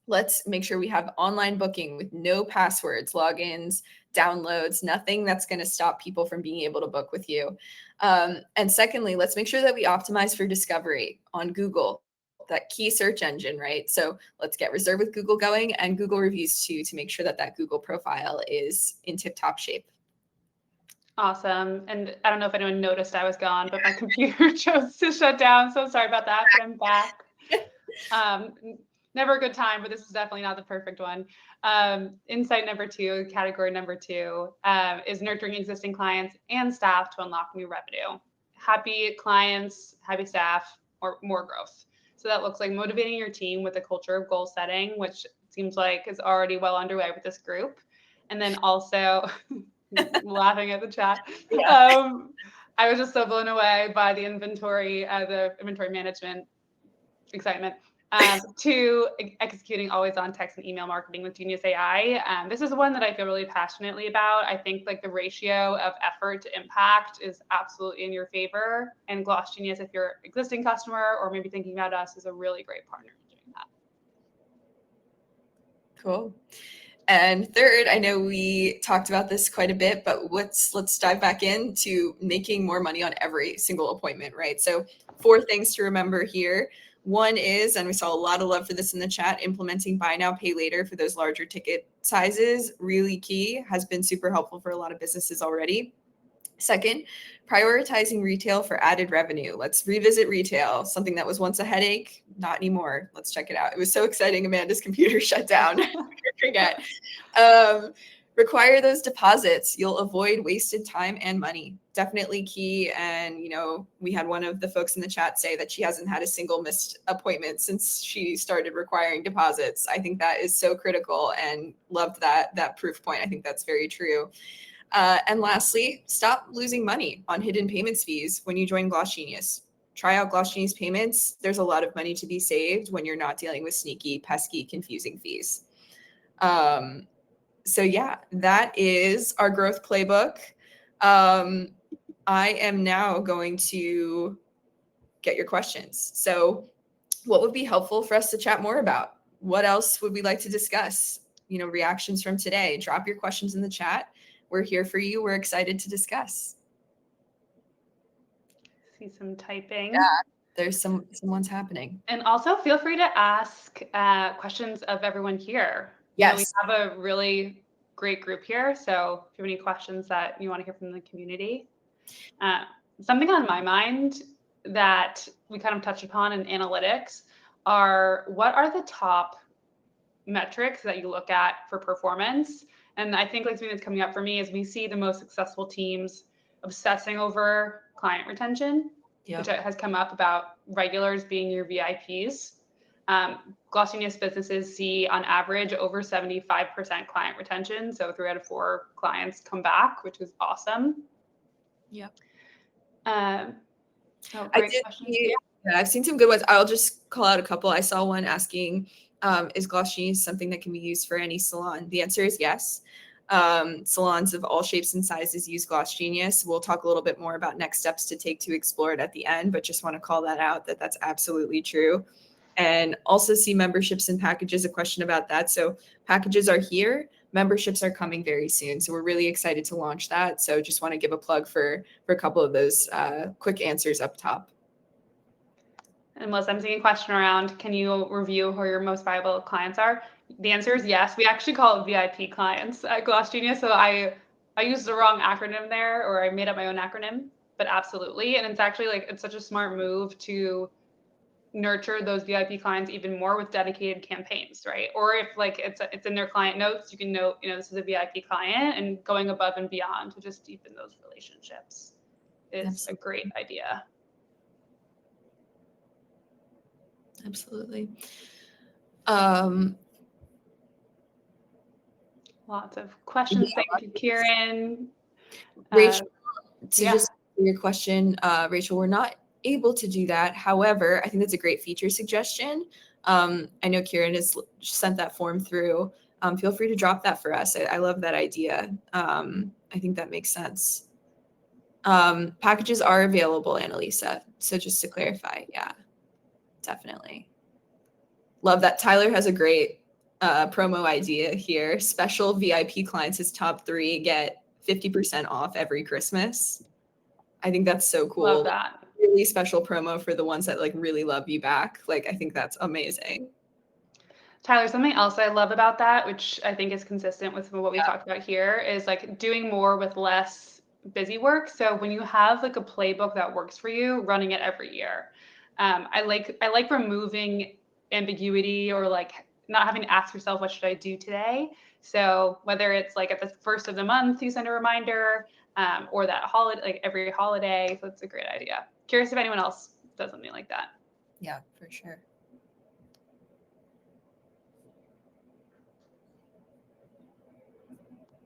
S1: Let's make sure we have online booking with no passwords, logins, downloads, nothing that's going to stop people from being able to book with you. And secondly, let's make sure that we optimize for discovery on Google, that key search engine, right? So let's get Reserve with Google going and Google reviews too, to make sure that Google profile is in tip-top shape.
S2: Awesome. And I don't know if anyone noticed I was gone, but my computer chose to shut down. So sorry about that, but I'm back. Never a good time, but this is definitely not the perfect one. Insight number two, category number two, is nurturing existing clients and staff to unlock new revenue. Happy clients, happy staff, or more growth. So that looks like motivating your team with a culture of goal setting, which seems like is already well underway with this group. And then also laughing at the chat. Yeah. I was just so blown away by the inventory management excitement. To executing always on text and email marketing with Genius AI. This is one that I feel really passionately about. I think like the ratio of effort to impact is absolutely in your favor. And GlossGenius, if you're an existing customer or maybe thinking about us, is a really great partner in doing that.
S1: Cool. And third, I know we talked about this quite a bit, but let's dive back into making more money on every single appointment, right? So 4 things to remember here. One is, and we saw a lot of love for this in the chat, implementing buy now, pay later for those larger ticket sizes, really key, has been super helpful for a lot of businesses already. Second, prioritizing retail for added revenue. Let's revisit retail, something that was once a headache, not anymore. Let's check it out. It was so exciting. Amanda's computer shut down. Forget. Require those deposits. You'll avoid wasted time and money. Definitely key. And, you know, we had one of the folks in the chat say that she hasn't had a single missed appointment since she started requiring deposits. I think that is so critical, and loved that proof point. I think that's very true. And lastly, stop losing money on hidden payments fees when you join GlossGenius. Try out GlossGenius payments. There's a lot of money to be saved when you're not dealing with sneaky, pesky, confusing fees. So yeah, that is our growth playbook. I am now going to get your questions. So what would be helpful for us to chat more about? What else would we like to discuss? You know, reactions from today. Drop your questions in the chat. We're here for you. We're excited to discuss.
S2: See some typing.
S1: Yeah, there's someone's happening.
S2: And also feel free to ask questions of everyone here.
S1: Yes.
S2: You know, we have a really great group here. So if you have any questions that you want to hear from the community, something on my mind that we kind of touched upon in analytics are, what are the top metrics that you look at for performance? And I think like something that's coming up for me is we see the most successful teams obsessing over client retention, which has come up about regulars being your VIPs. GlossGenius businesses see on average over 75% client retention. So 3 out of 4 clients come back, which is awesome.
S1: Yep.
S2: Great question.
S1: I've seen some good ones. I'll just call out a couple. I saw one asking, is GlossGenius something that can be used for any salon? The answer is yes. Salons of all shapes and sizes use GlossGenius. We'll talk a little bit more about next steps to take to explore it at the end, but just want to call that out, that that's absolutely true. And also see memberships and packages, a question about that. So packages are here. Memberships are coming very soon. So we're really excited to launch that. So just want to give a plug for a couple of those quick answers up top.
S2: And Melissa, I'm seeing a question around, can you review who your most valuable clients are? The answer is yes. We actually call it VIP clients at GlossGenius. So I used the wrong acronym there, or I made up my own acronym, but absolutely. And it's actually like, it's such a smart move to nurture those VIP clients even more with dedicated campaigns, right? Or if like it's in their client notes, you can note, you know, this is a VIP client, and going above and beyond to just deepen those relationships is a great idea.
S1: Absolutely.
S2: Lots of questions.
S1: Yeah,
S2: Thank you, Kieran.
S1: Rachel, to just your question, Rachel, we're not able to do that. However, I think that's a great feature suggestion. I know Kieran has sent that form through. Feel free to drop that for us. I love that idea. I think that makes sense. Packages are available, Annalisa. So just to clarify, yeah, definitely. Love that. Tyler has a great promo idea here. Special VIP clients, his top 3 get 50% off every Christmas. I think that's so cool.
S2: Love that.
S1: Really special promo for the ones that like really love you back. Like, I think that's amazing.
S2: Tyler, something else I love about that, which I think is consistent with what we talked about here, is like doing more with less busy work. So when you have like a playbook that works for you, running it every year. I like removing ambiguity, or like not having to ask yourself, what should I do today? So whether it's like at the first of the month, you send a reminder, or that holiday, like every holiday. So it's a great idea. Curious if anyone else does something like that.
S1: Yeah, for sure.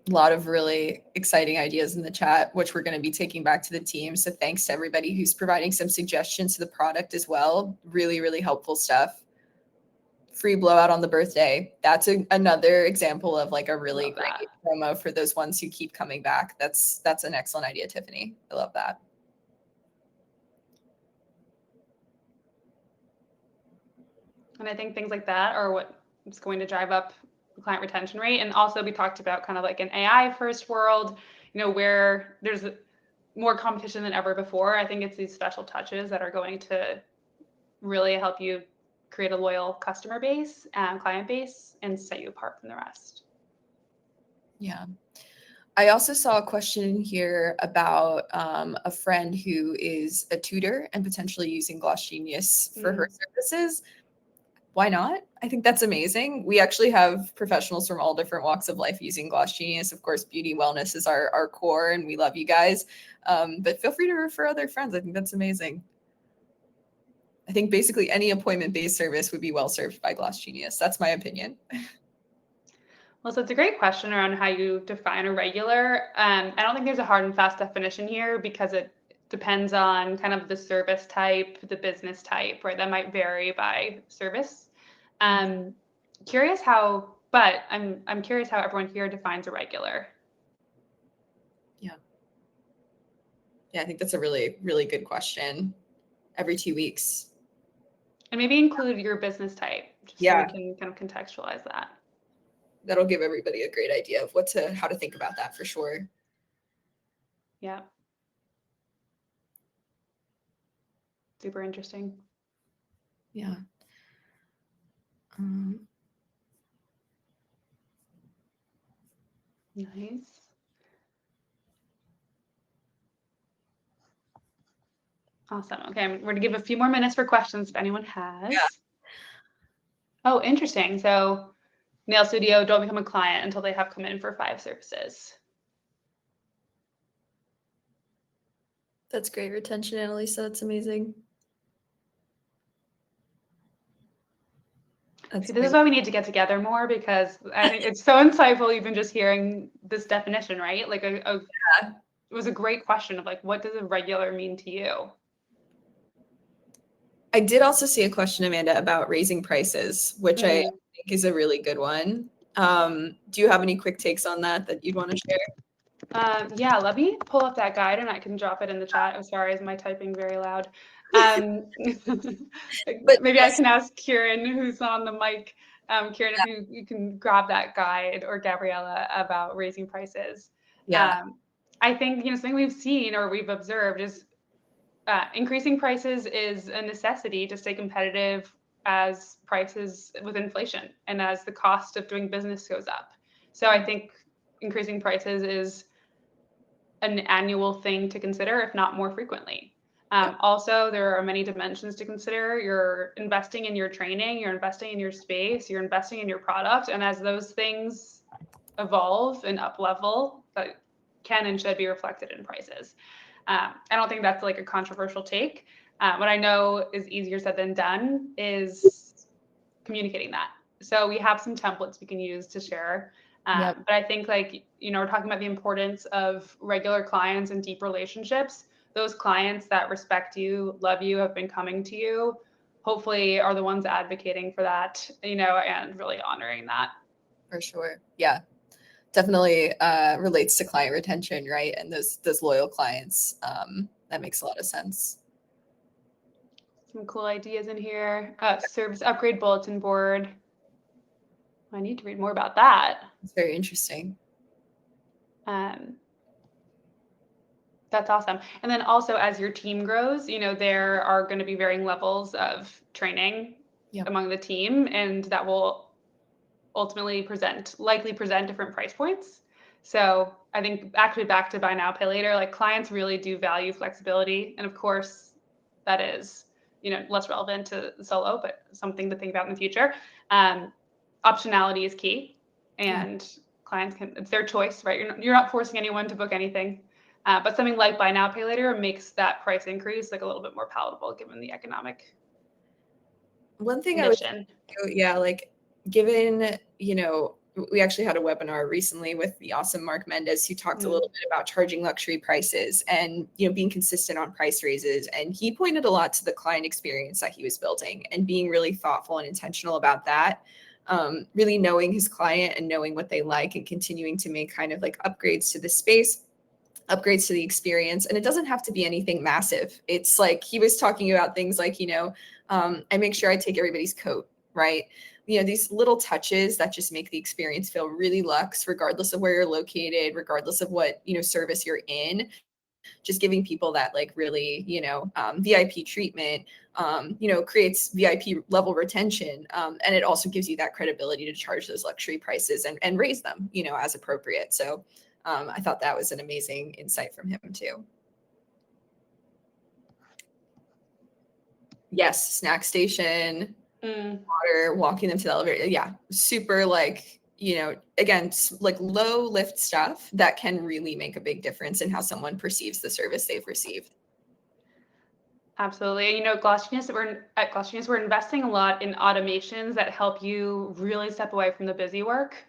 S1: A lot of really exciting ideas in the chat, which we're going to be taking back to the team. So thanks to everybody who's providing some suggestions to the product as well. Really, really helpful stuff. Free blowout on the birthday. That's another example of like a really great promo for those ones who keep coming back. That's an excellent idea, Tiffany. I love that.
S2: And I think things like that are what is going to drive up client retention rate. And also we talked about kind of like an AI first world, where there's more competition than ever before. I think it's these special touches that are going to really help you create a loyal customer base and client base and set you apart from the rest.
S1: Yeah. I also saw a question here about a friend who is a tutor and potentially using GlossGenius for her services. Why not? I think that's amazing. We actually have professionals from all different walks of life using GlossGenius. Of course, beauty wellness is our core, and we love you guys. But feel free to refer other friends. I think that's amazing. I think basically any appointment-based service would be well served by GlossGenius. That's my opinion.
S2: Well, so it's a great question around how you define a regular. I don't think there's a hard and fast definition here because it depends on kind of the service type, the business type, right? That might vary by service. Curious how, but I'm curious how everyone here defines a regular.
S1: Yeah, I think that's a really, really good question. Every 2 weeks.
S2: And maybe include your business type, just so we can kind of contextualize that.
S1: That'll give everybody a great idea of how to think about that for sure.
S2: Yeah. Super interesting.
S1: Yeah.
S2: Nice. Awesome. Okay, we're going to give a few more minutes for questions if anyone has.
S1: Yeah.
S2: Oh, interesting. So nail studio, don't become a client until they have come in for 5 services.
S1: That's great retention, Annalisa. That's amazing.
S2: See, this is why we need to get together more, because I think it's so insightful even just hearing this definition, right? Like it was a great question of like, what does a regular mean to you?
S1: I did also see a question, Amanda, about raising prices, which I think is a really good one. Do you have any quick takes on that you'd want to share?
S2: Yeah, let me pull up that guide and I can drop it in the chat. I'm sorry, is my typing very loud? But maybe I can ask Kieran, who's on the mic. Kieran, if you can grab that guide, or Gabriella, about raising prices.
S1: Yeah.
S2: I think something we've seen or we've observed is increasing prices is a necessity to stay competitive as prices with inflation and as the cost of doing business goes up. So I think increasing prices is an annual thing to consider, if not more frequently. Also, there are many dimensions to consider. You're investing in your training, you're investing in your space, you're investing in your product. And as those things evolve and up level, that can and should be reflected in prices. I don't think that's like a controversial take. What I know is easier said than done is communicating that. So we have some templates we can use to share. But I think we're talking about the importance of regular clients and deep relationships. Those clients that respect you, love you, have been coming to you, hopefully are the ones advocating for that, and really honoring that.
S1: For sure. Yeah. Definitely relates to client retention, right? And those loyal clients. That makes a lot of sense.
S2: Some cool ideas in here. Service upgrade bulletin board. I need to read more about that.
S1: It's very interesting.
S2: That's awesome. And then also, as your team grows, there are going to be varying levels of training among the team, and that will ultimately likely present different price points. So I think actually back to buy now, pay later, like clients really do value flexibility. And of course that is, less relevant to solo, but something to think about in the future. Optionality is key, and clients it's their choice, right? You're not forcing anyone to book anything. But something like buy now, pay later makes that price increase like a little bit more palatable given the economic condition.
S1: Given, we actually had a webinar recently with the awesome Mark Mendez, who talked a little bit about charging luxury prices and, being consistent on price raises. And he pointed a lot to the client experience that he was building and being really thoughtful and intentional about that. Really knowing his client and knowing what they like and continuing to make kind of like upgrades to the space, upgrades to the experience. And it doesn't have to be anything massive. It's like he was talking about things like, I make sure I take everybody's coat, right? these little touches that just make the experience feel really luxe, regardless of where you're located, regardless of what, service you're in. Just giving people that like really, VIP treatment, creates VIP level retention. And it also gives you that credibility to charge those luxury prices and raise them, as appropriate. So I thought that was an amazing insight from him too. Yes, snack station, water, walking them to the elevator. Yeah, super like, again, like low lift stuff that can really make a big difference in how someone perceives the service they've received.
S2: Absolutely. And at GlossGenius, we're investing a lot in automations that help you really step away from the busy work,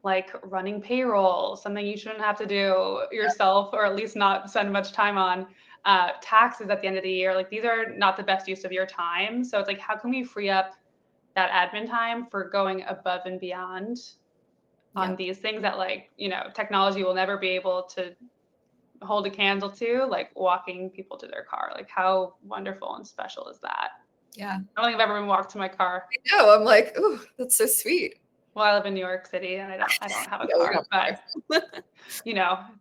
S2: like running payroll, something you shouldn't have to do yourself, or at least not spend much time on. Taxes at the end of the year, like these are not the best use of your time. So it's like, how can we free up that admin time for going above and beyond on these things that like, technology will never be able to hold a candle to, like walking people to their car. Like how wonderful and special is that?
S1: Yeah.
S2: I don't think I've ever been walked to my car.
S1: I know. I'm like, oh, that's so sweet.
S2: Well, I live in New York City and I don't have a car, but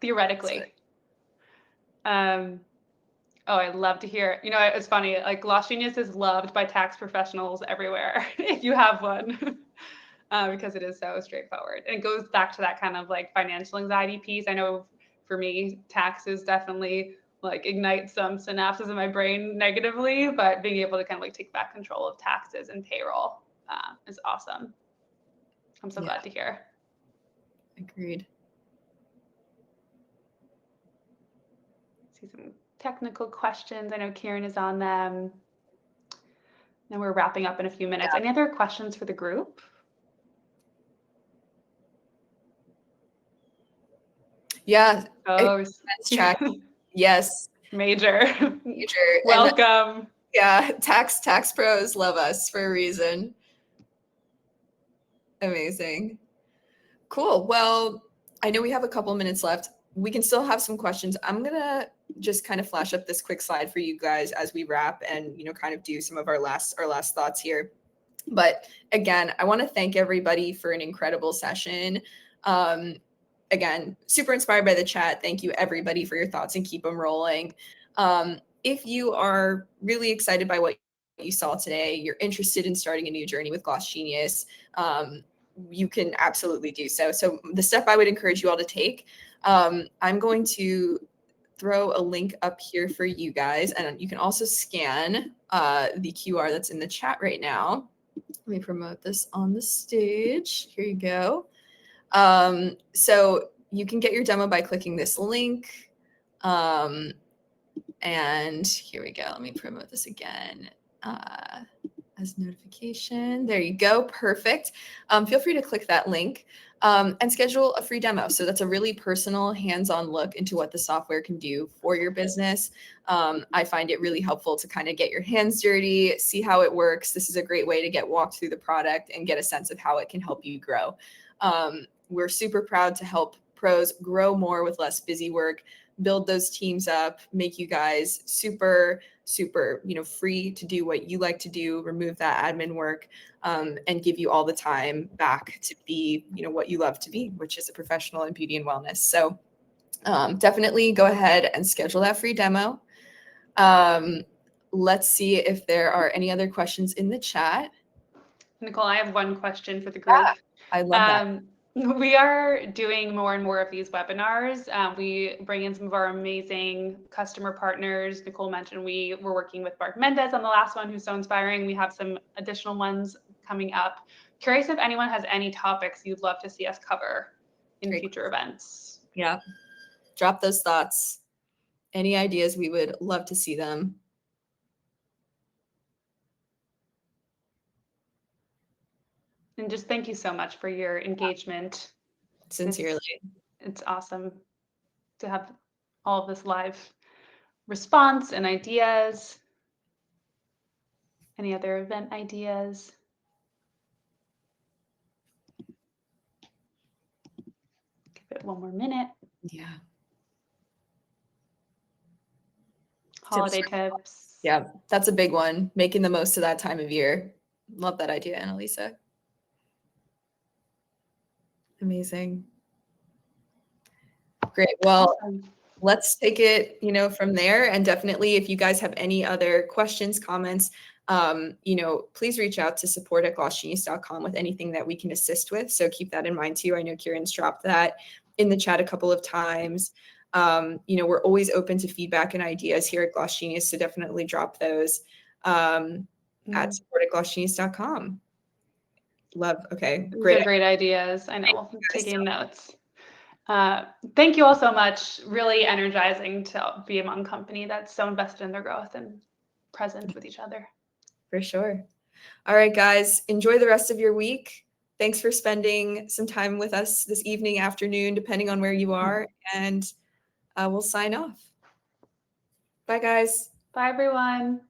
S2: theoretically. Oh, I'd love to hear. It's funny. Like GlossGenius is loved by tax professionals everywhere if you have one, because it is so straightforward. And it goes back to that kind of like financial anxiety piece. I know for me, taxes definitely like ignite some synapses in my brain negatively, but being able to kind of like take back control of taxes and payroll is awesome. I'm so glad to hear.
S1: Agreed.
S2: See some technical questions. I know Kieran is on them. And we're wrapping up in a few minutes. Any other questions for the group?
S1: Yeah.
S2: Oh,
S1: check. Yes.
S2: Major.
S1: Major.
S2: Welcome.
S1: Tax pros love us for a reason. Amazing. Cool. Well, I know we have a couple minutes left. We can still have some questions. I'm going to just kind of flash up this quick slide for you guys as we wrap and, kind of do some of our last thoughts here. But again, I want to thank everybody for an incredible session. Again, super inspired by the chat. Thank you everybody for your thoughts and keep them rolling. If you are really excited by what you saw today, you're interested in starting a new journey with GlossGenius, you can absolutely do so. So the step I would encourage you all to take, I'm going to throw a link up here for you guys, and you can also scan the QR that's in the chat right now. Let me promote this on the stage. Here you go. So you can get your demo by clicking this link. And here we go. Let me promote this again. As notification. There you go. Perfect. Feel free to click that link and schedule a free demo. So that's a really personal, hands-on look into what the software can do for your business. I find it really helpful to kind of get your hands dirty, see how it works. This is a great way to get walked through the product and get a sense of how it can help you grow. We're super proud to help pros grow more with less busy work, build those teams up, make you guys super, free to do what you like to do, remove that admin work, and give you all the time back to be, what you love to be, which is a professional in beauty and wellness. So definitely go ahead and schedule that free demo. Let's see if there are any other questions in the chat.
S2: Nicole, I have one question for the group.
S1: Yeah, I love that.
S2: We are doing more and more of these webinars. We bring in some of our amazing customer partners. Nicole mentioned we were working with Mark Mendez on the last one, who's so inspiring. We have some additional ones coming up. Curious if anyone has any topics you'd love to see us cover in future events.
S1: Yeah. Drop those thoughts. Any ideas, we would love to see them.
S2: And just thank you so much for your engagement.
S1: Sincerely.
S2: It's awesome to have all of this live response and ideas. Any other event ideas? Give it one more minute.
S1: Yeah.
S2: Holiday tips.
S1: Yeah, that's a big one. Making the most of that time of year. Love that idea, Annalisa. Amazing. Great. Well,
S2: Awesome.
S1: let's take it, from there. And definitely, if you guys have any other questions, comments, please reach out to support@glossgenius.com with anything that we can assist with. So keep that in mind too. I know Kieran's dropped that in the chat a couple of times. We're always open to feedback and ideas here at Gloss Genius, so definitely drop those at support@glossgenius.com. Love. Okay,
S2: These
S1: great.
S2: are great ideas. I know, taking notes. Thank you all so much. Really energizing to be among company that's so invested in their growth and present with each other.
S1: For sure. All right, guys, enjoy the rest of your week. Thanks for spending some time with us this evening, afternoon, depending on where you are, and we'll sign off. Bye, guys.
S2: Bye, everyone.